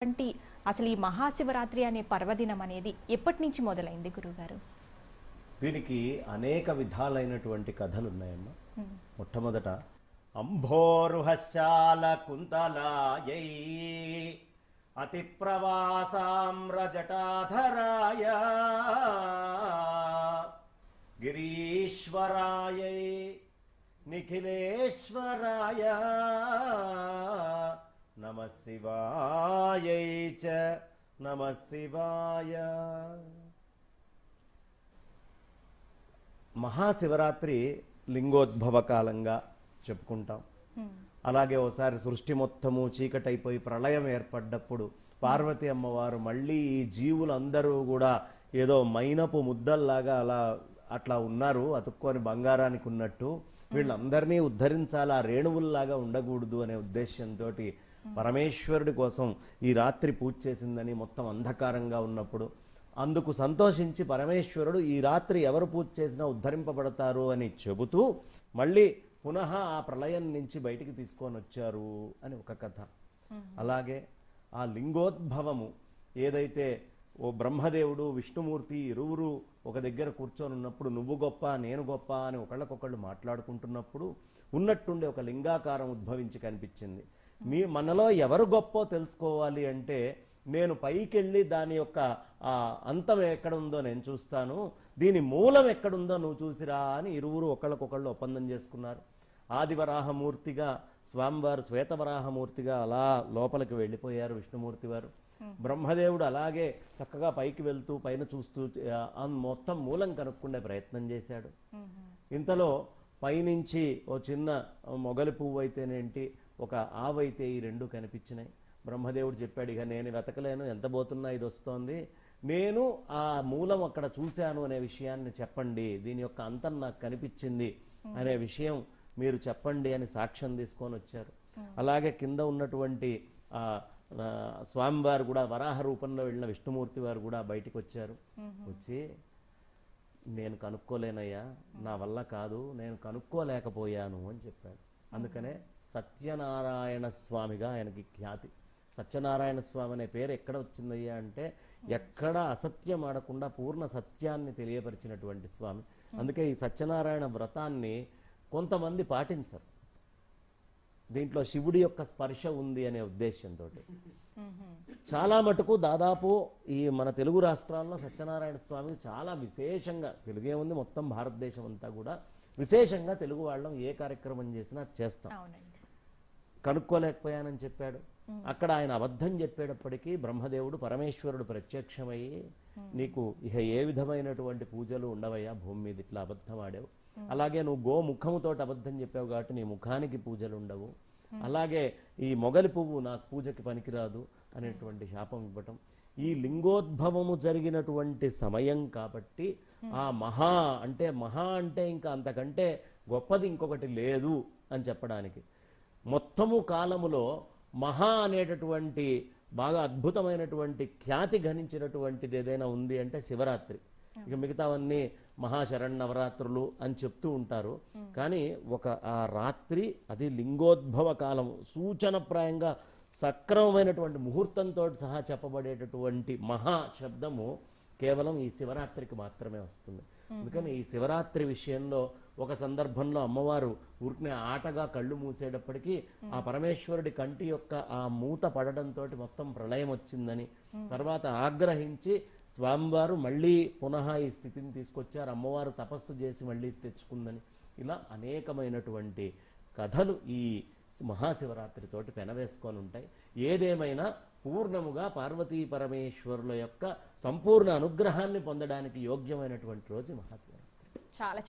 అంటే అసలు ఈ మహాశివరాత్రి అనే పర్వదినం అనేది ఎప్పటి నుంచి మొదలైంది గురుగారు? దీనికి అనేక విధాలైనటువంటి కథలు ఉన్నాయమ్మా. మొట్టమొదట అంభోరుహశాల కుంతలాయై అతి ప్రవాసామ్రజటాధరాయ గిరీశ్వరాయై నిఖిలేశ్వరాయ నమః శివాయై చ నమః శివాయ. మహాశివరాత్రి లింగోద్భవ కాలంగా చెప్పుకుంటాం. అలాగే ఓసారి సృష్టి మొత్తము చీకటైపోయి ప్రళయం ఏర్పడ్డప్పుడు పార్వతి అమ్మవారు మళ్ళీ ఈ జీవులందరూ కూడా ఏదో మైనపు ముద్దల్లాగా అట్లా ఉన్నారు, అతుక్కొని బంగారానికి ఉన్నట్టు, వీళ్ళందరినీ ఉద్ధరించాలా, రేణువుల్లాగా ఉండకూడదు అనే ఉద్దేశంతో పరమేశ్వరుడి కోసం ఈ రాత్రి పూజ చేసిందని మొత్తం అంధకారంగా ఉన్నప్పుడు అందుకు సంతోషించి పరమేశ్వరుడు ఈ రాత్రి ఎవరు పూజ చేసినా ఉద్ధరింపబడతారు అని చెబుతూ మళ్ళీ పునః ఆ ప్రళయం నుంచి బయటికి తీసుకొని వచ్చారు అని ఒక కథ. అలాగే ఆ లింగోద్భవము ఏదైతే ఓ బ్రహ్మదేవుడు విష్ణుమూర్తి ఇరువురు ఒక దగ్గర కూర్చొని ఉన్నప్పుడు నువ్వు గొప్ప నేను గొప్ప అని ఒకళ్ళకొకళ్ళు మాట్లాడుకుంటున్నప్పుడు ఉన్నట్టుండి ఒక లింగాకారం ఉద్భవించి కనిపించింది. మనలో ఎవరు గొప్పో తెలుసుకోవాలి అంటే నేను పైకెళ్ళి దాని యొక్క అంతం ఎక్కడుందో నేను చూస్తాను, దీని మూలం ఎక్కడుందో నువ్వు చూసిరా అని ఇరువురు ఒకళ్ళకొకళ్ళు ఒప్పందం చేసుకున్నారు. ఆదివరాహమూర్తిగా స్వామివారు శ్వేతవరాహమూర్తిగా అలా లోపలికి వెళ్ళిపోయారు విష్ణుమూర్తి వారు. బ్రహ్మదేవుడు అలాగే చక్కగా పైకి వెళ్తూ పైన చూస్తూ మొత్తం మూలం కనుక్కుండే ప్రయత్నం చేశాడు. ఇంతలో పైనుంచి ఓ చిన్న మొగలి పువ్వు అయితేనేంటి ఒక ఆవైతే ఈ రెండు కనిపించినాయి. బ్రహ్మదేవుడు చెప్పాడు, ఇక నేను వెతకలేను, ఎంత పోతున్నా ఇది వస్తోంది, నేను ఆ మూలం అక్కడ చూశాను అనే విషయాన్ని చెప్పండి, దీని యొక్క అంతం నాకు కనిపించింది అనే విషయం మీరు చెప్పండి అని సాక్ష్యం తీసుకొని వచ్చారు. అలాగే కింద ఉన్నటువంటి స్వామివారు కూడా వరాహ రూపంలో వెళ్ళిన విష్ణుమూర్తి వారు కూడా బయటికి వచ్చారు. వచ్చి నేను కనుక్కోలేనయ్యా, నా వల్ల కాదు, నేను కనుక్కోలేకపోయాను అని చెప్పాడు. అందుకనే సత్యనారాయణ స్వామిగా ఆయనకి ఖ్యాతి. సత్యనారాయణ స్వామి అనే పేరు ఎక్కడ వచ్చిందయ్యా అంటే ఎక్కడ అసత్యం ఆడకుండా పూర్ణ సత్యాన్ని తెలియపరిచినటువంటి స్వామి. అందుకే ఈ సత్యనారాయణ వ్రతాన్ని కొంతమంది పాటించరు, దీంట్లో శివుడి యొక్క స్పర్శ ఉంది అనే ఉద్దేశంతో. చాలా మటుకు దాదాపు ఈ మన తెలుగు రాష్ట్రాల్లో సత్యనారాయణ స్వామి చాలా విశేషంగా, తెలుగే ఉంది మొత్తం భారతదేశం అంతా కూడా విశేషంగా తెలుగు వాళ్ళం ఏ కార్యక్రమం చేసినా చేస్తాం. కనుక్కోలేకపోయానని చెప్పాడు. అక్కడ ఆయన అబద్ధం చెప్పేటప్పటికీ బ్రహ్మదేవుడు పరమేశ్వరుడు ప్రత్యక్షమయ్యి నీకు ఇక ఏ విధమైనటువంటి పూజలు ఉండవయ్యా భూమి మీద, ఇట్లా అబద్ధం ఆడావు, అలాగే నువ్వు గోముఖముతో అబద్ధం చెప్పావు కాబట్టి నీ ముఖానికి పూజలు ఉండవు, అలాగే ఈ మొగలి పువ్వు నాకు పూజకి పనికిరాదు అనేటువంటి శాపం ఇవ్వటం. ఈ లింగోద్భవము జరిగినటువంటి సమయం కాబట్టి ఆ మహా అంటే ఇంకా అంతకంటే గొప్పది ఇంకొకటి లేదు అని చెప్పడానికి. మొత్తము కాలములో మహా అనేటటువంటి బాగా అద్భుతమైనటువంటి ఖ్యాతి గణించినటువంటిది ఏదైనా ఉంది అంటే శివరాత్రి. ఇక మిగతావన్నీ మహాశరణవరాత్రులు అని చెప్తూ ఉంటారు, కానీ ఆ రాత్రి అది లింగోద్భవ కాలం సూచనప్రాయంగా సక్రమమైనటువంటి ముహూర్తంతో సహా చెప్పబడేటటువంటి మహా శబ్దము కేవలం ఈ శివరాత్రికి మాత్రమే వస్తుంది. అందుకని ఈ శివరాత్రి విషయంలో ఒక సందర్భంలో అమ్మవారు ఊరికనే ఆటగా కళ్ళు మూసేటప్పటికీ ఆ పరమేశ్వరుడి కంటి యొక్క ఆ మూత పడడంతో మొత్తం ప్రళయం వచ్చిందని, తర్వాత ఆగ్రహించి స్వామివారు మళ్ళీ పునః ఈ స్థితిని తీసుకొచ్చారు, అమ్మవారు తపస్సు చేసి మళ్ళీ తెచ్చుకుందని. ఇలా అనేకమైనటువంటి కథలు ఈ మహాశివరాత్రితోటి పెనవేసుకొని ఉంటాయి. ఏదేమైనా పూర్ణముగా పార్వతీ పరమేశ్వరుల యొక్క సంపూర్ణ అనుగ్రహాన్ని పొందడానికి యోగ్యమైనటువంటి రోజు మహాశివరాత్రి. చాలా